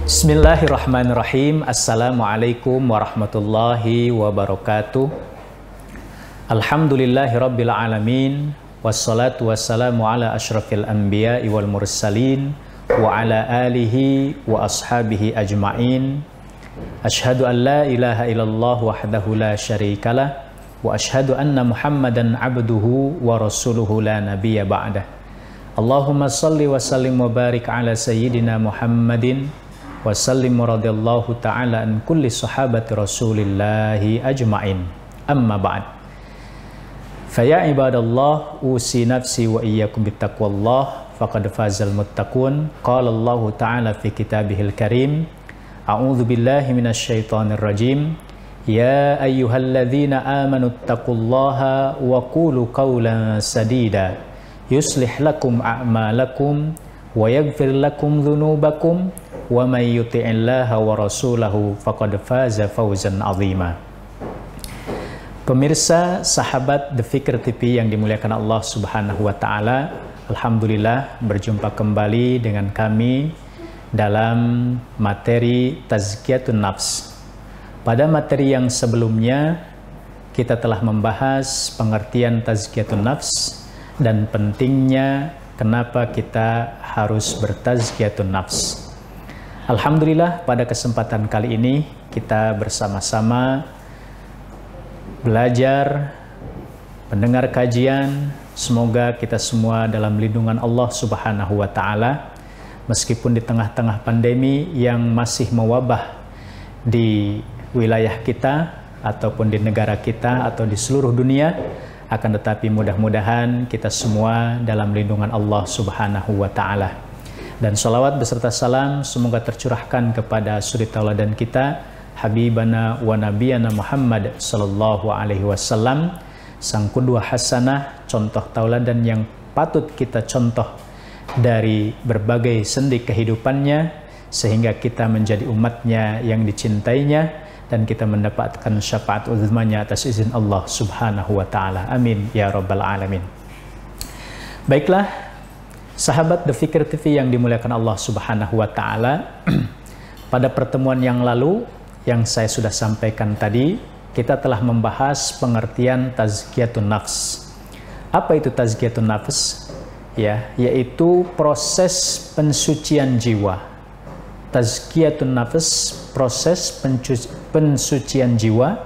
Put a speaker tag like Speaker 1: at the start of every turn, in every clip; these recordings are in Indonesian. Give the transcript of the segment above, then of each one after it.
Speaker 1: Bismillahirrahmanirrahim. Assalamualaikum warahmatullahi wabarakatuh. Alhamdulillahirabbil alamin. Wassalatu wassalamu ala asyrafil anbiya'i wal mursalin wa ala alihi wa ashabihi ajma'in. Asyhadu an la ilaha illallah wahdahu la syarikalah wa asyhadu anna Muhammadan abduhu wa rasuluhu la nabiyya ba'dah. Allahumma salli wa sallim wa barik ala sayyidina Muhammadin wa sallim radhiyallahu ta'ala an kulli sahabati rasulillahi ajma'in. Amma ba'd. Faya ibadallah, usi nafsi wa iyyakum bittaqwallah, faqad fazal muttaqun. Qala Allah ta'ala fi kitabihil karim, a'udzu billahi minasyaitonir rajim. Ya ayyuhalladzina amanu taqullaha wa qulu qawlan sadida yuslih lakum a'malakum wa yaghfir lakum dzunubakum wa may yuti'illaha wa rasulahu faqad faza fawzan 'azima. Pemirsa sahabat The Fikr TV yang dimuliakan Allah Subhanahu wa taala, alhamdulillah berjumpa kembali dengan kami dalam materi Tazkiyatun Nafs. Pada materi yang sebelumnya, kita telah membahas pengertian Tazkiyatun Nafs dan pentingnya kenapa kita harus bertazkiyatun nafs. Alhamdulillah, pada kesempatan kali ini kita bersama-sama belajar, mendengar kajian. Semoga kita semua dalam lindungan Allah Subhanahu wa taala, meskipun di tengah-tengah pandemi yang masih mewabah di wilayah kita ataupun di negara kita atau di seluruh dunia, akan tetapi mudah-mudahan kita semua dalam lindungan Allah Subhanahu wa taala. Dan salawat beserta salam semoga tercurahkan kepada suri tauladan kita, habibana wa nabiyana Muhammad sallallahu alaihi wasallam, sang qudwah hasanah, contoh tauladan yang patut kita contoh dari berbagai sendi kehidupannya, sehingga kita menjadi umatnya yang dicintainya dan kita mendapatkan syafaat uzmanya atas izin Allah Subhanahu wa taala. Amin ya rabbal alamin. Baiklah, sahabat The Fikr TV yang dimuliakan Allah Subhanahu wa taala, pada pertemuan yang lalu yang saya sudah sampaikan tadi, kita telah membahas pengertian tazkiyatun nafs. Apa itu tazkiyatun nafs? Ya, yaitu proses pensucian jiwa. Tazkiyatun nafs, proses pensucian jiwa,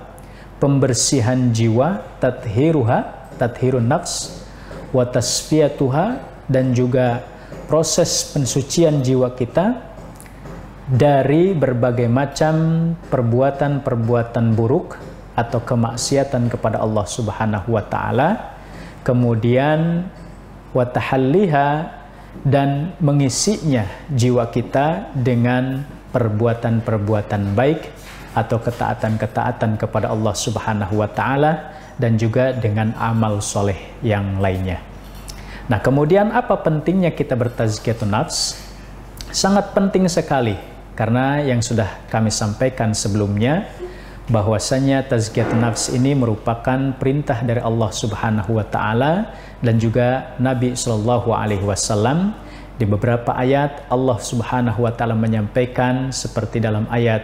Speaker 1: pembersihan jiwa, tathirun nafs, wa tasfiyatuha, dan juga proses pensucian jiwa kita dari berbagai macam perbuatan-perbuatan buruk atau kemaksiatan kepada Allah Subhanahu wa taala, kemudian wa tahalliha, dan mengisinya jiwa kita dengan perbuatan-perbuatan baik atau ketaatan-ketaatan kepada Allah Subhanahu wa taala, dan juga dengan amal soleh yang lainnya. Nah, kemudian apa pentingnya kita bertazkiyatun nafs? Sangat penting sekali, karena yang sudah kami sampaikan sebelumnya, bahwasanya tazkiyatun nafs ini merupakan perintah dari Allah Subhanahu wa taala dan juga Nabi Shallallahu alaihi wasallam. Di beberapa ayat Allah Subhanahu wa taala menyampaikan seperti dalam ayat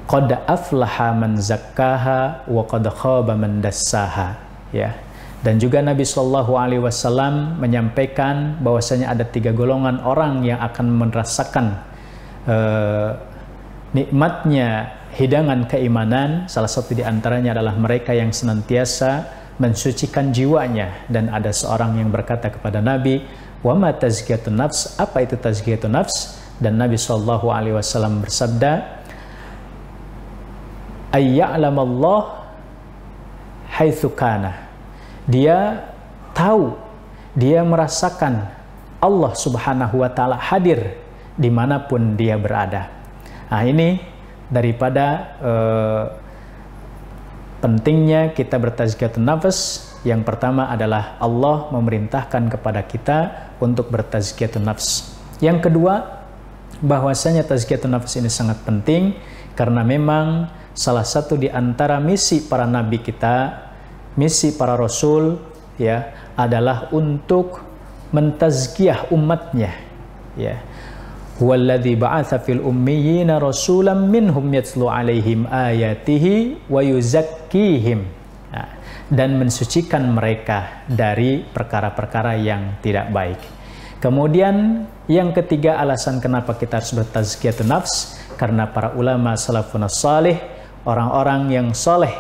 Speaker 1: qad aflaha man zakkaha wa qad khaba man dassaha, ya. Dan juga Nabi Shallallahu alaihi wasallam menyampaikan bahwasanya ada 3 golongan orang yang akan merasakan nikmatnya hidangan keimanan. Salah satu di antaranya adalah mereka yang senantiasa mensucikan jiwanya. Dan ada seorang yang berkata kepada Nabi, wa ma tazkiyatun nafs, apa itu tazkiyatun nafs? Dan Nabi sallallahu alaihi wasallam bersabda, ayya'lamallah haitsu kana. Dia tahu, dia merasakan Allah Subhanahu wa taala hadir dimanapun dia berada. Nah, ini daripada pentingnya kita bertazkiyatun nafs. Yang pertama adalah Allah memerintahkan kepada kita untuk bertazkiyatun nafs. Yang kedua, bahwasanya tazkiyatun nafs ini sangat penting karena memang salah satu di antara misi para nabi kita, misi para rasul, ya, adalah untuk mentazkiyah umatnya, ya. Huwallazi ba'atsa fil ummiyina rasulan minhum yatlu 'alaihim ayatihi wa yuzakkihim. Nah, dan mensucikan mereka dari perkara-perkara yang tidak baik. Kemudian yang ketiga, alasan kenapa kita harus bertazkiyatun nafs, karena para ulama salafun salih, orang-orang yang soleh,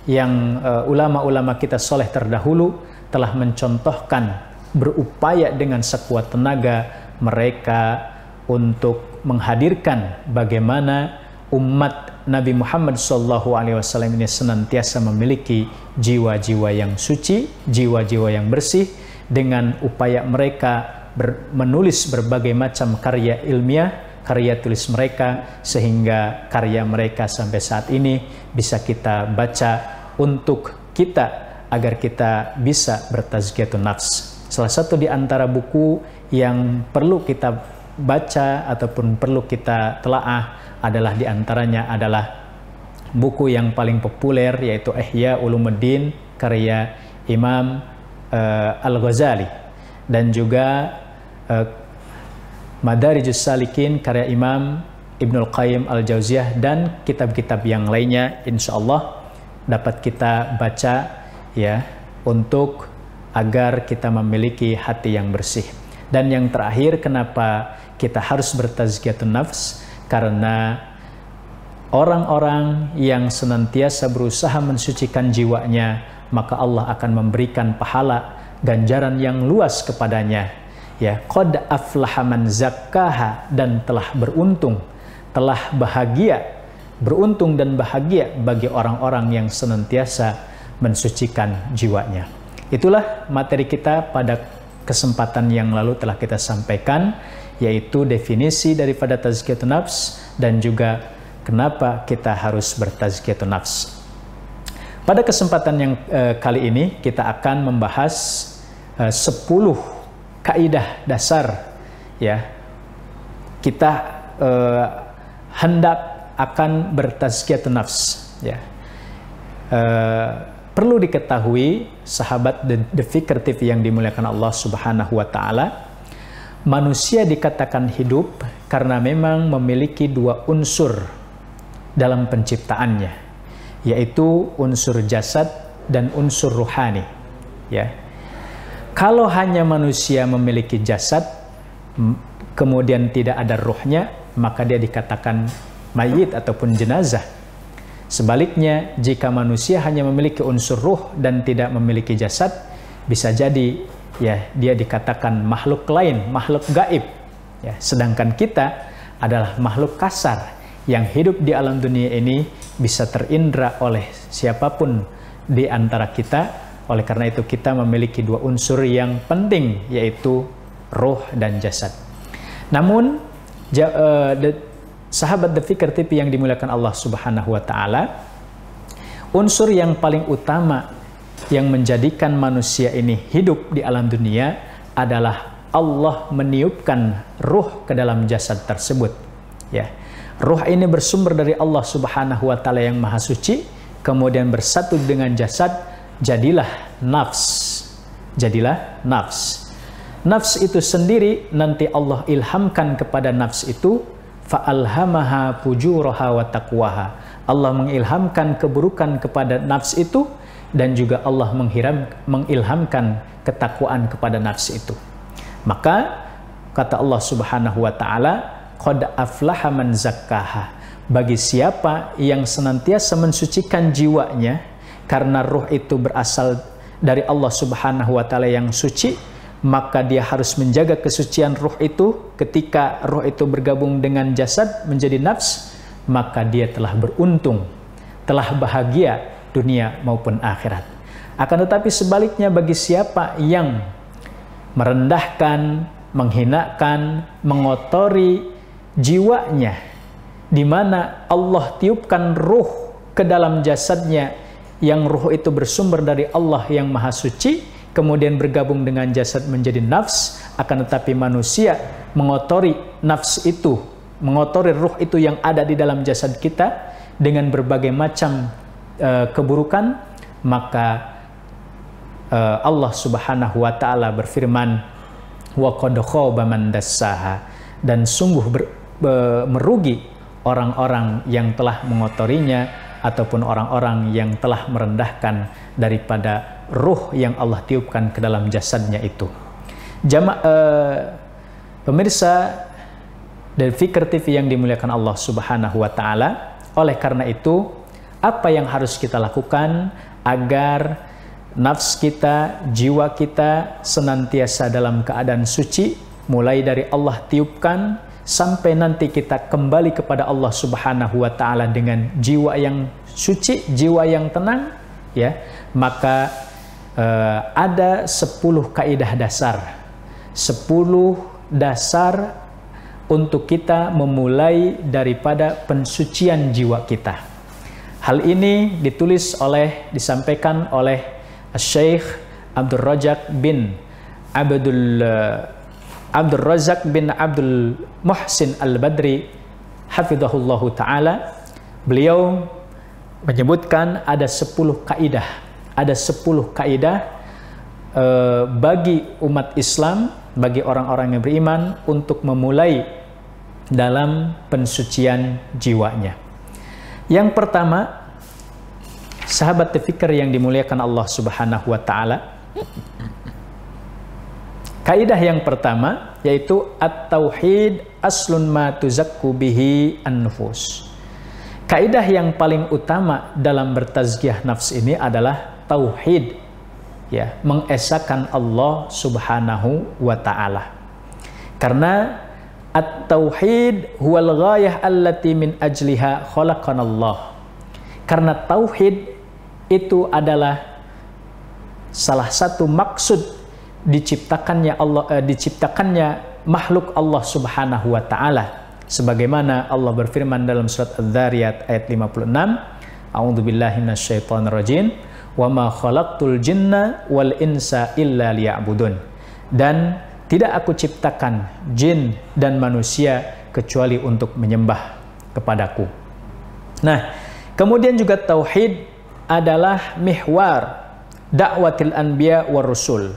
Speaker 1: yang ulama-ulama kita soleh terdahulu telah mencontohkan, berupaya dengan sekuat tenaga mereka untuk menghadirkan bagaimana umat Nabi Muhammad SAW ini senantiasa memiliki jiwa-jiwa yang suci, jiwa-jiwa yang bersih, dengan upaya mereka menulis berbagai macam karya ilmiah, karya tulis mereka, sehingga karya mereka sampai saat ini bisa kita baca untuk kita, agar kita bisa bertazkiyatun nafs. Salah satu di antara buku yang perlu kita baca ataupun perlu kita telaah adalah diantaranya adalah buku yang paling populer, yaitu Ihya Ulumuddin karya Imam Al-Ghazali, dan juga Madarijus Salikin karya Imam Ibnul Qayyim Al-Jauziyah, dan kitab-kitab yang lainnya insya Allah dapat kita baca, ya, untuk agar kita memiliki hati yang bersih. Dan yang terakhir, kenapa kita harus bertazkiyatun nafs? Karena orang-orang yang senantiasa berusaha mensucikan jiwanya, maka Allah akan memberikan pahala ganjaran yang luas kepadanya. Ya, qad aflaha man zakkaha, dan telah beruntung, telah bahagia, beruntung dan bahagia bagi orang-orang yang senantiasa mensucikan jiwanya. Itulah materi kita pada kesempatan yang lalu telah kita sampaikan, yaitu definisi daripada tazkiyatun nafs dan juga kenapa kita harus bertazkiyatun nafs. Pada kesempatan yang kali ini kita akan membahas 10 kaidah dasar, ya. Kita hendak akan bertazkiyatun nafs, ya. Perlu diketahui sahabat The Fikr TV yang dimuliakan Allah Subhanahu wa taala, manusia dikatakan hidup karena memang memiliki dua unsur dalam penciptaannya, yaitu unsur jasad dan unsur ruhani, ya. Kalau hanya manusia memiliki jasad kemudian tidak ada ruhnya, maka dia dikatakan mayit ataupun jenazah. Sebaliknya, jika manusia hanya memiliki unsur ruh dan tidak memiliki jasad, bisa jadi, ya, dia dikatakan makhluk lain, makhluk gaib, ya. Sedangkan kita adalah makhluk kasar yang hidup di alam dunia ini, bisa terindra oleh siapapun di antara kita. Oleh karena itu kita memiliki dua unsur yang penting, yaitu ruh dan jasad. Namun sahabat The Fikr TV yang dimuliakan Allah Subhanahu wa taala, unsur yang paling utama yang menjadikan manusia ini hidup di alam dunia adalah Allah meniupkan ruh ke dalam jasad tersebut, ya. Ruh ini bersumber dari Allah Subhanahu wa taala yang maha suci, kemudian bersatu dengan jasad, jadilah nafs. Jadilah nafs. Nafs itu sendiri nanti Allah ilhamkan kepada nafs itu, fa'alhamaha fujuraha wa taqwaha. Allah mengilhamkan keburukan kepada nafs itu, dan juga Allah mengilhamkan ketakwaan kepada nafs itu. Maka kata Allah Subhanahu wa taala, qad aflaha man zakkaha. Bagi siapa yang senantiasa mensucikan jiwanya, karena ruh itu berasal dari Allah Subhanahu wa taala yang suci, maka dia harus menjaga kesucian ruh itu. Ketika ruh itu bergabung dengan jasad menjadi nafs, maka dia telah beruntung, telah bahagia dunia maupun akhirat. Akan tetapi sebaliknya, bagi siapa yang merendahkan, menghinakan, mengotori jiwanya, di mana Allah tiupkan ruh ke dalam jasadnya, yang ruh itu bersumber dari Allah yang maha suci, kemudian bergabung dengan jasad menjadi nafs, akan tetapi manusia mengotori nafs itu, mengotori ruh itu yang ada di dalam jasad kita dengan berbagai macam keburukan, maka Allah Subhanahu wa taala berfirman, wa qad khaba man dassaha, dan sungguh merugi orang-orang yang telah mengotorinya ataupun orang-orang yang telah merendahkan daripada ruh yang Allah tiupkan ke dalam jasadnya itu. Pemirsa dari Fikr TV yang dimuliakan Allah Subhanahu wa taala, oleh karena itu apa yang harus kita lakukan agar nafs kita, jiwa kita senantiasa dalam keadaan suci, mulai dari Allah tiupkan sampai nanti kita kembali kepada Allah Subhanahu wa taala dengan jiwa yang suci, jiwa yang tenang, ya. Maka ada 10 kaidah dasar. 10 dasar untuk kita memulai daripada pensucian jiwa kita. Hal ini disampaikan oleh Syekh Abdul Razak bin Abdul Muhsin Al-Badri hafizahullahu ta'ala. Beliau menyebutkan ada 10 kaidah. Ada 10 kaidah bagi umat Islam, bagi orang-orang yang beriman untuk memulai dalam pensucian jiwanya. Yang pertama, sahabat fikir yang dimuliakan Allah Subhanahu wa taala, kaidah yang pertama yaitu at-tauhid aslun ma tuzakku bihi an-nufus. Kaidah yang paling utama dalam bertazkiyah nafs ini adalah tauhid, ya, mengesahkan Allah Subhanahu wa taala. Karena at-tauhid huwal ghayah allati min ajliha khalaqanallah. Karena tauhid itu adalah salah satu maksud diciptakannya makhluk Allah Subhanahu wa taala. Sebagaimana Allah berfirman dalam surat Adz-Dzariyat ayat 56, A'udzubillahi minasyaitonirrajim, wa ma khalaqtul jinna wal insa illa liya'budun. Dan tidak aku ciptakan jin dan manusia kecuali untuk menyembah kepadaku. Nah, kemudian juga tauhid adalah mihwar dakwatil anbiya war rusul.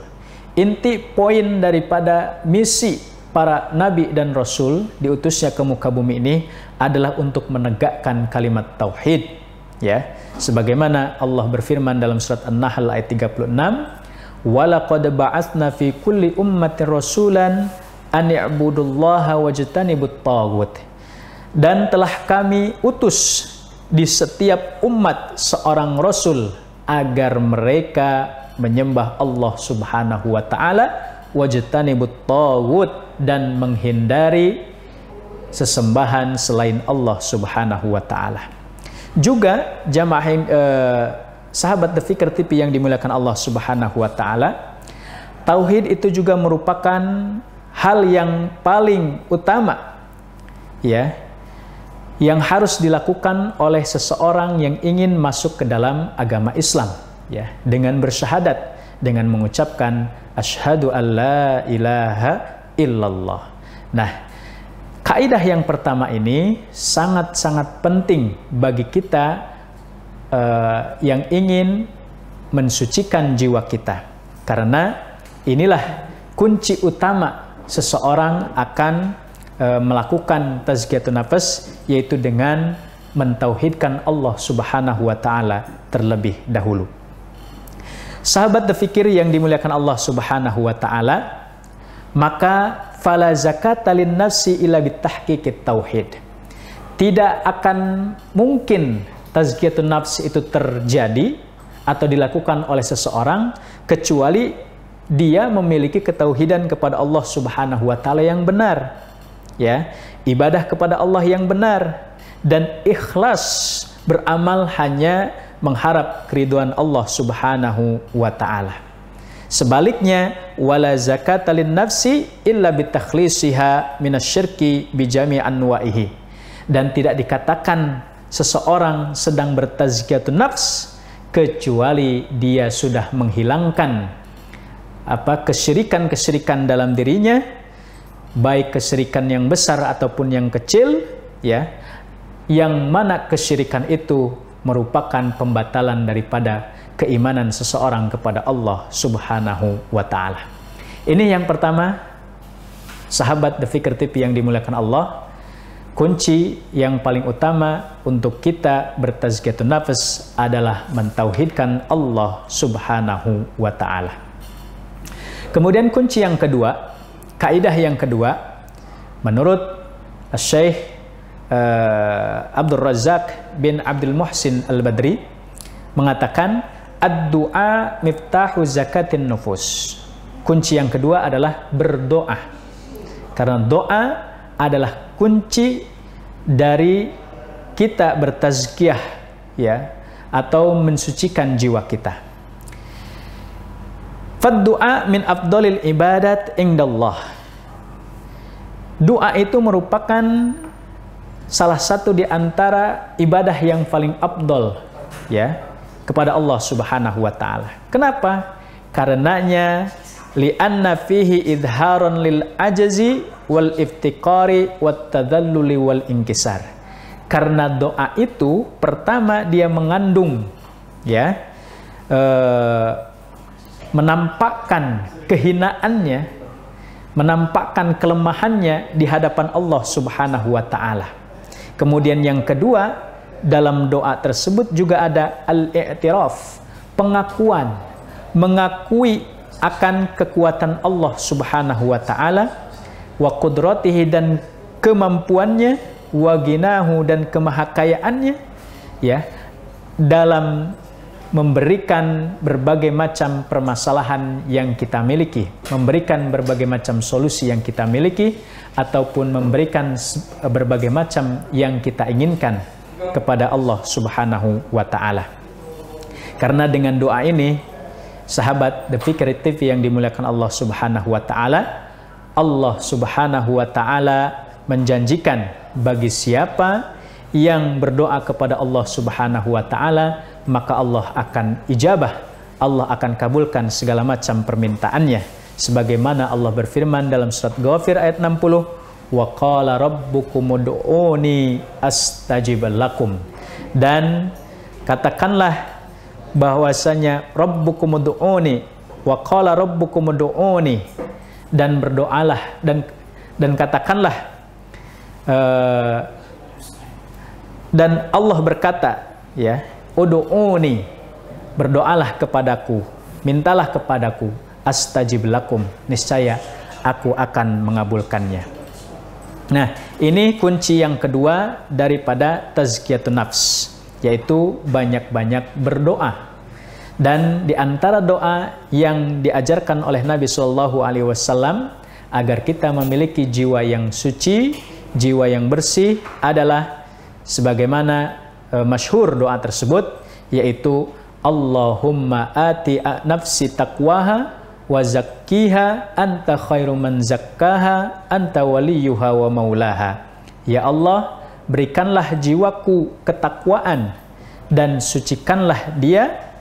Speaker 1: Inti poin daripada misi para nabi dan rasul diutusnya ke muka bumi ini adalah untuk menegakkan kalimat tauhid, ya. Sebagaimana Allah berfirman dalam surat An-Nahl ayat 36, walaqad ba'atsna fi kulli ummatin rasulan an i'budullaha wajtanibut taghut. Dan telah kami utus di setiap umat seorang rasul agar mereka menyembah Allah Subhanahu wa taala, wajtanibut taghut, dan menghindari sesembahan selain Allah Subhanahu wa taala. Juga jamaah sahabat The Fikr TV yang dimuliakan Allah Subhanahu wa taala, tauhid itu juga merupakan hal yang paling utama, ya, yang harus dilakukan oleh seseorang yang ingin masuk ke dalam agama Islam, ya, dengan bersyahadat, dengan mengucapkan asyhadu alla ilaha illallah. Nah, kaidah yang pertama ini sangat-sangat penting bagi kita yang ingin mensucikan jiwa kita, karena inilah kunci utama seseorang akan melakukan tazkiyatun nafs, yaitu dengan mentauhidkan Allah Subhanahu wa taala terlebih dahulu. Sahabat The Fikir yang dimuliakan Allah Subhanahu wa taala, maka fala zakata lin nafsi illa bitahqiqit tauhid. Tidak akan mungkin tazkiyatun nafs itu terjadi atau dilakukan oleh seseorang kecuali dia memiliki ketauhidan kepada Allah Subhanahu wa taala yang benar, ya, ibadah kepada Allah yang benar, dan ikhlas beramal hanya mengharap keridhaan Allah Subhanahu wa taala. Sebaliknya, wala zakata lin nafsi illa bitakhlisiha minasyirki bijami anwa'ihi. Dan tidak dikatakan seseorang sedang bertazkiyatun nafs kecuali dia sudah menghilangkan kesyirikan-kesyirikan dalam dirinya, baik kesyirikan yang besar ataupun yang kecil, ya, yang mana kesyirikan itu merupakan pembatalan daripada keimanan seseorang kepada Allah Subhanahu wa taala. Ini yang pertama, sahabat The Fikr TV yang dimuliakan Allah, kunci yang paling utama untuk kita bertazkiyatun nafs adalah mentauhidkan Allah Subhanahu wa Ta'ala. Kemudian kunci yang kedua, kaidah yang kedua, menurut Syekh Abdul Razak bin Abdul Muhsin Al-Badri mengatakan, ad-du'a miftahu zakatin nufus. Kunci yang kedua adalah berdoa. Karena doa adalah kunci dari kita bertazkiyah, ya, atau mensucikan jiwa kita. Fad-du'a min afdalil ibadat indallah. Doa itu merupakan salah satu di antara ibadah yang paling afdal, ya, kepada Allah Subhanahu wa Ta'ala. Kenapa? Karenanya li'anna fihi idharon lil ajazi wal iftiqari wat tadalluli wal inkisar. Karena doa itu pertama dia mengandung, ya, menampakkan kehinaannya, menampakkan kelemahannya di hadapan Allah Subhanahu wa Ta'ala. Kemudian yang kedua, dalam doa tersebut juga ada al-i'tiraf, pengakuan, mengakui akan kekuatan Allah Subhanahu wa Ta'ala, wa qudratihi, dan kemampuannya, wa ginahu, dan kemahakayaannya, ya, dalam memberikan berbagai macam permasalahan yang kita miliki, memberikan berbagai macam solusi yang kita miliki, ataupun memberikan berbagai macam yang kita inginkan kepada Allah Subhanahu wa Ta'ala. Karena dengan doa ini, sahabat The Fikr TV yang dimuliakan Allah Subhanahu wa Ta'ala, Allah Subhanahu wa Ta'ala menjanjikan bagi siapa yang berdoa kepada Allah Subhanahu wa Ta'ala, maka Allah akan ijabah, Allah akan kabulkan segala macam permintaannya. Sebagaimana Allah berfirman dalam surat Ghafir ayat 60, wa qala rabbukum ud'uni astajib lakum. Dan katakanlah bahwasanya rabbukum ud'uni, wa qala rabbukum ud'uni, dan berdoalah, dan katakanlah, dan Allah berkata, ya, ud'uni, berdoalah kepadaku, mintalah kepadaku, astajib lakum, niscaya aku akan mengabulkannya. Nah, ini kunci yang kedua daripada tazkiyatun nafs, yaitu banyak-banyak berdoa. Dan di antara doa yang diajarkan oleh Nabi Shallallahu Alaihi Wasallam agar kita memiliki jiwa yang suci, jiwa yang bersih adalah sebagaimana masyhur doa tersebut, yaitu Allahumma ati nafsi taqwaha wa zakkiha anta khairu man zakkaha anta waliyuha wa maulaha. Ya Allah, berikanlah jiwaku ketakwaan dan sucikanlah dia,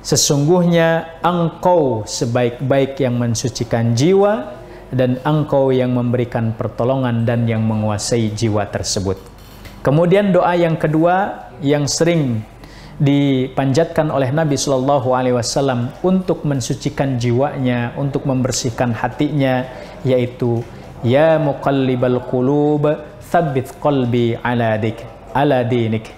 Speaker 1: sesungguhnya Engkau sebaik-baik yang mensucikan jiwa, dan Engkau yang memberikan pertolongan dan yang menguasai jiwa tersebut. Kemudian doa yang kedua yang sering dipanjatkan oleh Nabi Shallallahu Alaihi Wasallam untuk mensucikan jiwanya, untuk membersihkan hatinya, yaitu ya muqallibal qulub tsabbit qalbi ala dinik.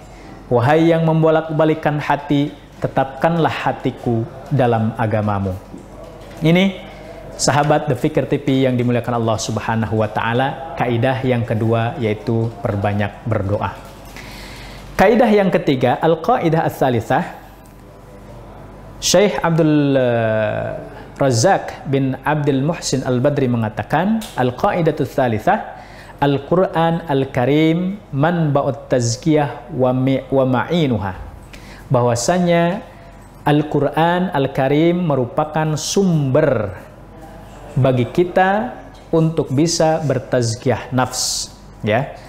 Speaker 1: Wahai yang membolak-balikan hati, tetapkanlah hatiku dalam agamamu. Ini sahabat The Fikr TV yang dimuliakan Allah Subhanahu wa Ta'ala, kaidah yang kedua yaitu perbanyak berdoa. Kaidah yang ketiga, al-qaidah ats-tsalitsah, Syekh Abdul Razak bin Abdul Muhsin Al-Badri mengatakan, al-qaidatu ats-tsalitsah, Al-Quran Al-Karim manba'ut tazkiyah wa ma'inuha. Bahwasanya Al-Quran Al-Karim merupakan sumber bagi kita untuk bisa bertazkiyah nafs, ya.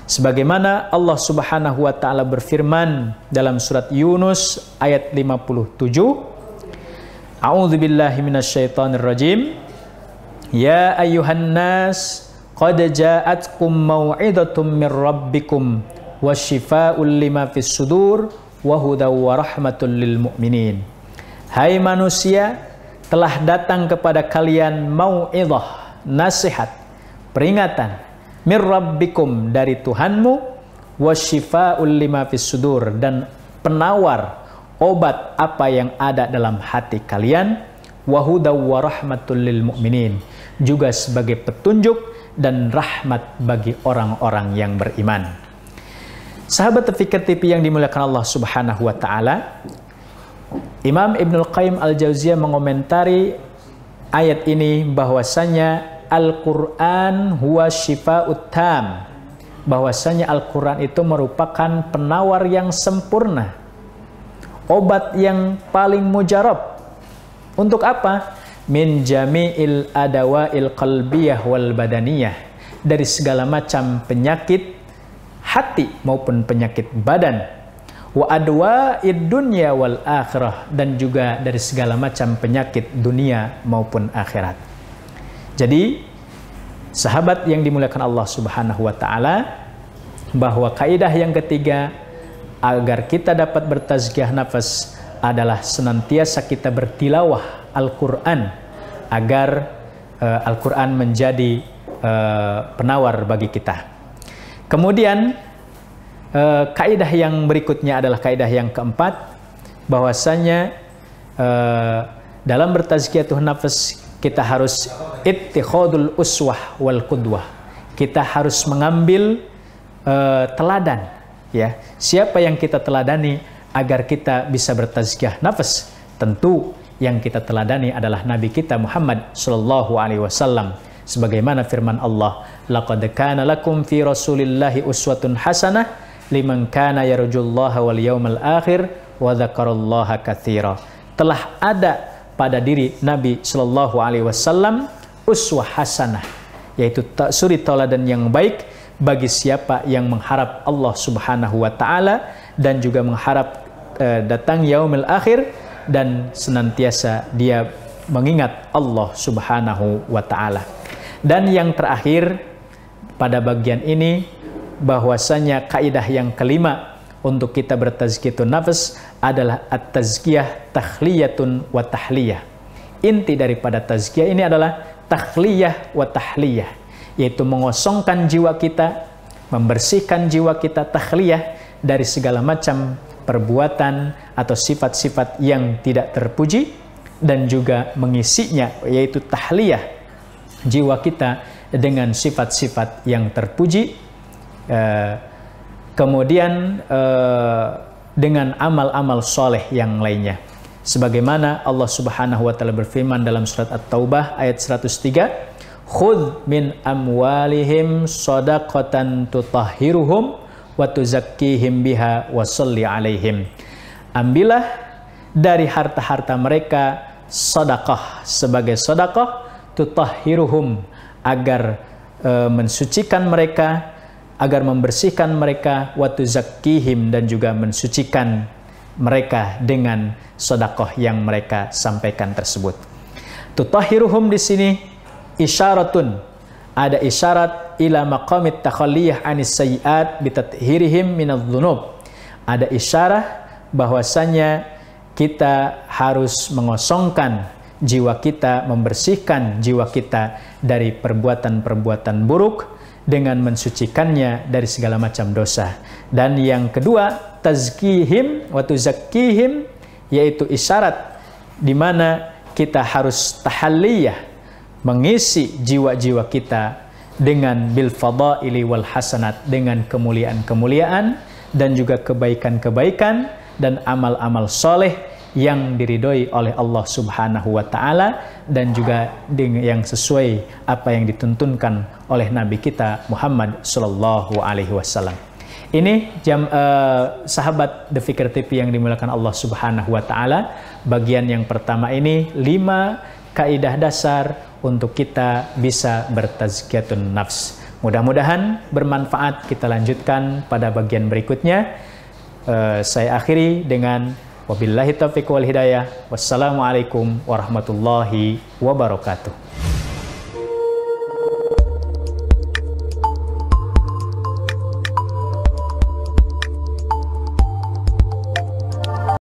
Speaker 1: Sebagaimana Allah Subhanahu wa Ta'ala berfirman dalam surat Yunus ayat 57, A'udzubillahi minasyaitonir rajim, ya ayyuhan nas qad ja'atkum mau'idatum mir rabbikum wasyifaa'un lima fis sudur wa hudaw wa rahmatul lil mu'minin. Hai manusia, telah datang kepada kalian mau'idah, nasihat, peringatan mir rabbikum dari Tuhanmu, wasyifaa'ul lima fis sudur dan penawar obat apa yang ada dalam hati kalian, wahudaw wa rahmatul lil mu'minin, juga sebagai petunjuk dan rahmat bagi orang-orang yang beriman. Sahabat Fikir TV yang dimuliakan Allah Subhanahu wa taala, Imam Ibnul Qayyim Al-Jauziyah mengomentari ayat ini bahwasanya Al-Qur'an huwa syifa'ut tam, bahwasanya Al-Qur'an itu merupakan penawar yang sempurna, obat yang paling mujarab. Untuk apa? Min jami'il adawa'il qalbiyah wal badaniyah, dari segala macam penyakit hati maupun penyakit badan, wa adwa'id dunya wal akhirah, dan juga dari segala macam penyakit dunia maupun akhirat. Jadi sahabat yang dimuliakan Allah Subhanahu wa taala, bahwa kaidah yang ketiga agar kita dapat bertazkiyah nafas adalah senantiasa kita bertilawah Al-Quran, agar Al-Quran menjadi penawar bagi kita. Kemudian kaidah yang berikutnya adalah kaidah yang keempat, bahwasanya dalam bertazkiyatun nafas kita harus ittikhadul uswah wal qudwah. Kita harus mengambil teladan, ya. Siapa yang kita teladani agar kita bisa bertazkiyah nafas? Tentu yang kita teladani adalah Nabi kita Muhammad sallallahu alaihi wasallam. Sebagaimana firman Allah, laqad kana lakum fi rasulillahi uswatun hasanah liman kana yarjullaha wal yawmal akhir wa dzakarallaha katsira. Telah ada pada diri Nabi sallallahu alaihi wasallam uswah hasanah, yaitu suri tauladan yang baik bagi siapa yang mengharap Allah Subhanahu wa taala dan juga mengharap datang yaumil akhir, dan senantiasa dia mengingat Allah Subhanahu wa taala. Dan yang terakhir pada bagian ini, bahwasanya kaidah yang kelima untuk kita bertazkiyatun nafas adalah at-tazkiyah takhliyatun wa tahliyah. Inti daripada tazkiyah ini adalah takhliyah wa tahliyah, yaitu mengosongkan jiwa kita, membersihkan jiwa kita, takhliyah dari segala macam perbuatan atau sifat-sifat yang tidak terpuji, dan juga mengisinya, yaitu tahliyah jiwa kita dengan sifat-sifat yang terpuji, kemudian dengan amal-amal soleh yang lainnya. Sebagaimana Allah Subhanahu wa taala berfirman dalam surat At-Taubah ayat 103, khudh min amwalihim shadaqatan tutahhiruhum wa tuzakkihim biha wa sholli alaihim. Ambillah dari harta-harta mereka sedekah sebagai sedekah, tutahhiruhum, agar mensucikan mereka, agar membersihkan mereka, wa tuzakkihim, dan juga mensucikan mereka dengan sedekah yang mereka sampaikan tersebut. Tutahhiruhum di sini isyaratun, ada isyarat ila maqamit takhalliyah anis sayyi'at bitathhirihim minadz-dzunub. Ada isyarat bahwasanya kita harus mengosongkan jiwa kita, membersihkan jiwa kita dari perbuatan-perbuatan buruk dengan mensucikannya dari segala macam dosa. Dan yang kedua, tazkihim wa tuzakkihim, yaitu isyarat di mana kita harus tahalliyah, mengisi jiwa-jiwa kita dengan bil fadaili wal hasanat, dengan kemuliaan-kemuliaan dan juga kebaikan-kebaikan dan amal-amal soleh yang diridhoi oleh Allah Subhanahu wa taala, dan juga yang sesuai apa yang dituntunkan oleh Nabi kita Muhammad sallallahu alaihi wasallam. Ini sahabat The Fikir TV yang dimuliakan Allah Subhanahu wa taala. Bagian yang pertama ini 5 kaidah dasar untuk kita bisa bertazkiyatun nafs. Mudah-mudahan bermanfaat. Kita lanjutkan pada bagian berikutnya. Saya akhiri dengan wabillahi taufiq wal hidayah. Wassalamualaikum warahmatullahi wabarakatuh.